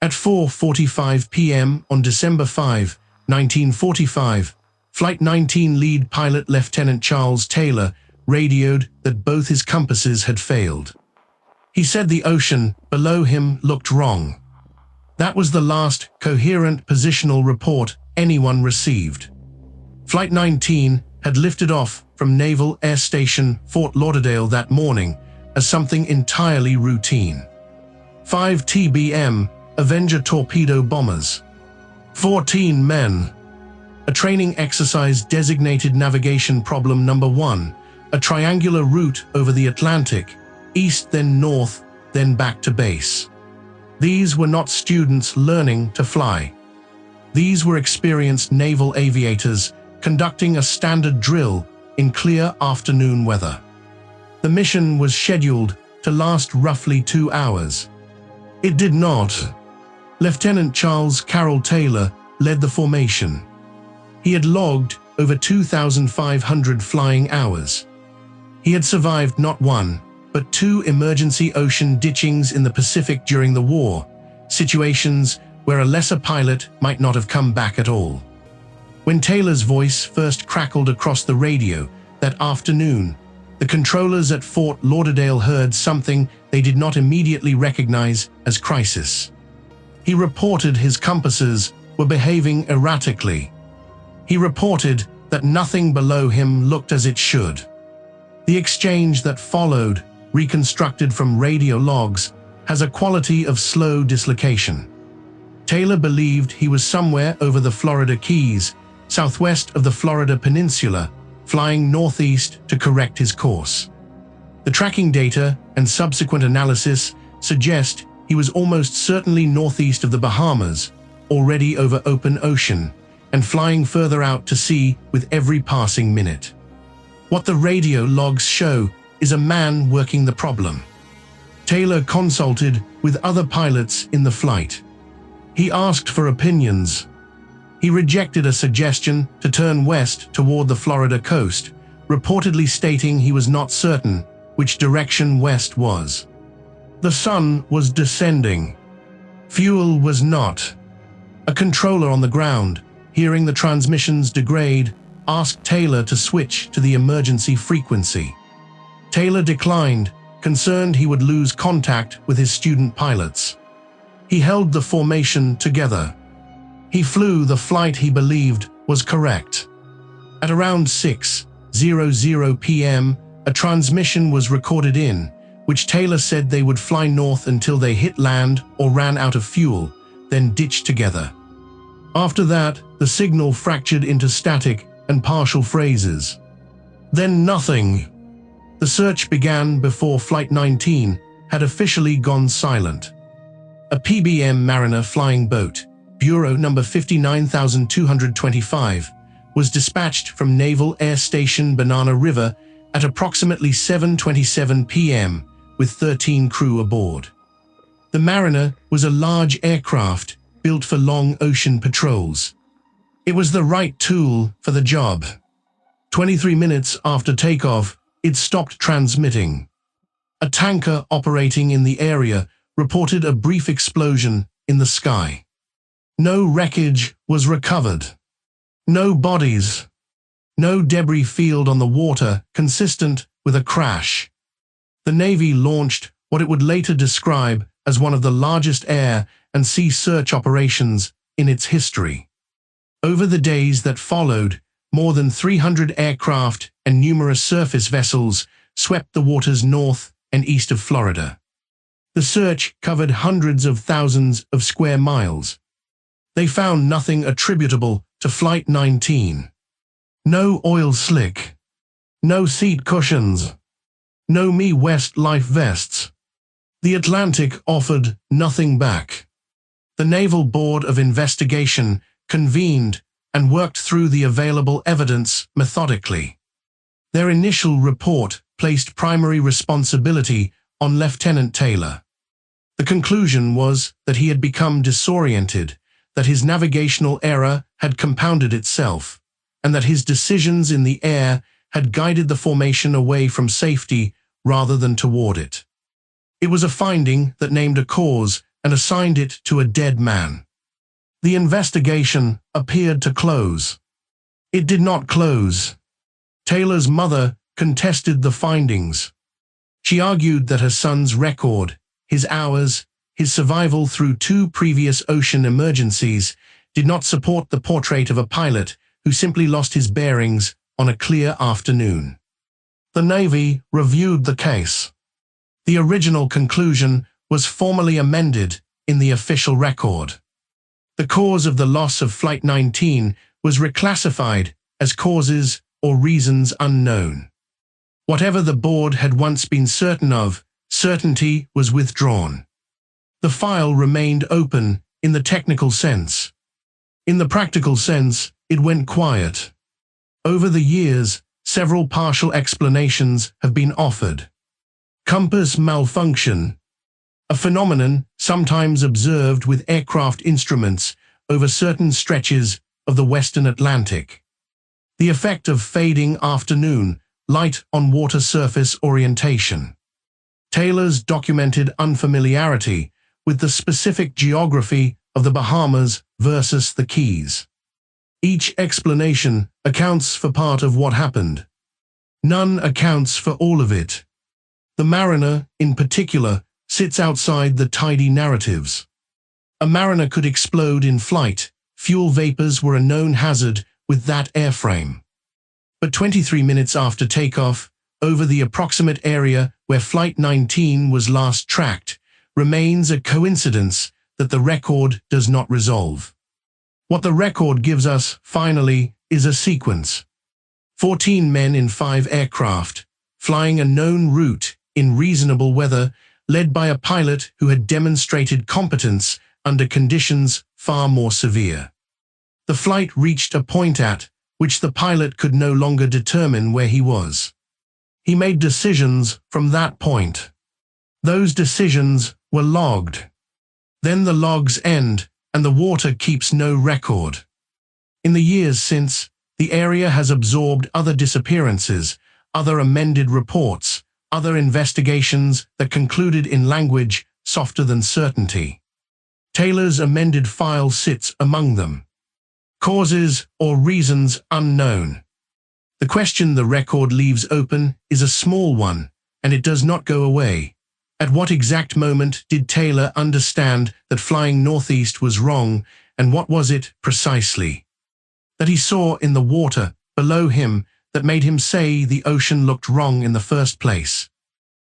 At 4:45 p.m. on December 5, 1945, Flight 19 lead pilot Lieutenant Charles Taylor radioed that both his compasses had failed. He said the ocean below him looked wrong. That was the last coherent positional report anyone received. Flight 19 had lifted off from Naval Air Station Fort Lauderdale that morning as something entirely routine. 5 TBM Avenger torpedo bombers. 14 men. A training exercise designated navigation problem number 1, a triangular route over the Atlantic, east then north, then back to base. These were not students learning to fly. These were experienced naval aviators conducting a standard drill in clear afternoon weather. The mission was scheduled to last roughly 2 hours. It did not. Lieutenant Charles Carroll Taylor led the formation. He had logged over 2,500 flying hours. He had survived not one, but 2 emergency ocean ditchings in the Pacific during the war, situations where a lesser pilot might not have come back at all. When Taylor's voice first crackled across the radio that afternoon, the controllers at Fort Lauderdale heard something they did not immediately recognize as crisis. He reported his compasses were behaving erratically. He reported that nothing below him looked as it should. The exchange that followed, reconstructed from radio logs, has a quality of slow dislocation. Taylor believed he was somewhere over the Florida Keys, southwest of the Florida Peninsula, flying northeast to correct his course. The tracking data and subsequent analysis suggest he was almost certainly northeast of the Bahamas, already over open ocean, and flying further out to sea with every passing minute. What the radio logs show is a man working the problem. Taylor consulted with other pilots in the flight. He asked for opinions. He rejected a suggestion to turn west toward the Florida coast, reportedly stating he was not certain which direction west was. The sun was descending. Fuel was not. A controller on the ground, hearing the transmissions degrade, asked Taylor to switch to the emergency frequency. Taylor declined, concerned he would lose contact with his student pilots. He held the formation together. He flew the flight he believed was correct. At around 6:00 p.m., a transmission was recorded in, which Taylor said they would fly north until they hit land or ran out of fuel, then ditch together. After that, the signal fractured into static and partial phrases. Then nothing. The search began before Flight 19 had officially gone silent. A PBM Mariner flying boat, Bureau number 59225, was dispatched from Naval Air Station Banana River at approximately 7:27 p.m. with 13 crew aboard. The Mariner was a large aircraft built for long ocean patrols. It was the right tool for the job. 23 minutes after takeoff, it stopped transmitting. A tanker operating in the area reported a brief explosion in the sky. No wreckage was recovered. No bodies. No debris field on the water consistent with a crash. The Navy launched what it would later describe as one of the largest air and sea search operations in its history. Over the days that followed, more than 300 aircraft and numerous surface vessels swept the waters north and east of Florida. The search covered hundreds of thousands of square miles. They found nothing attributable to Flight 19. No oil slick. No seat cushions. No Me West life vests. The Atlantic offered nothing back. The Naval Board of Investigation convened and worked through the available evidence methodically. Their initial report placed primary responsibility on Lieutenant Taylor. The conclusion was that he had become disoriented, that his navigational error had compounded itself, and that his decisions in the air had guided the formation away from safety rather than toward it. It was a finding that named a cause and assigned it to a dead man. The investigation appeared to close. It did not close. Taylor's mother contested the findings. She argued that her son's record, his hours, his survival through 2 previous ocean emergencies did not support the portrait of a pilot who simply lost his bearings on a clear afternoon. The Navy reviewed the case. The original conclusion was formally amended in the official record. The cause of the loss of Flight 19 was reclassified as causes or reasons unknown. Whatever the board had once been certain of, certainty was withdrawn. The file remained open in the technical sense. In the practical sense, it went quiet. Over the years, several partial explanations have been offered. Compass malfunction, a phenomenon sometimes observed with aircraft instruments over certain stretches of the Western Atlantic. The effect of fading afternoon light on water surface orientation. Taylor's documented unfamiliarity with the specific geography of the Bahamas versus the Keys. Each explanation accounts for part of what happened. None accounts for all of it. The Mariner, in particular, sits outside the tidy narratives. A Mariner could explode in flight. Fuel vapors were a known hazard with that airframe. But 23 minutes after takeoff, over the approximate area where Flight 19 was last tracked, remains a coincidence that the record does not resolve. What the record gives us, finally, is a sequence. 14 men in 5 aircraft, flying a known route in reasonable weather, led by a pilot who had demonstrated competence under conditions far more severe. The flight reached a point at which the pilot could no longer determine where he was. He made decisions from that point. Those decisions were logged. Then the logs end, and the water keeps no record. In the years since, the area has absorbed other disappearances, other amended reports, other investigations that concluded in language softer than certainty. Taylor's amended file sits among them. Causes or reasons unknown. The question the record leaves open is a small one, and it does not go away. At what exact moment did Taylor understand that flying northeast was wrong, and what was it, precisely, that he saw in the water below him that made him say the ocean looked wrong in the first place?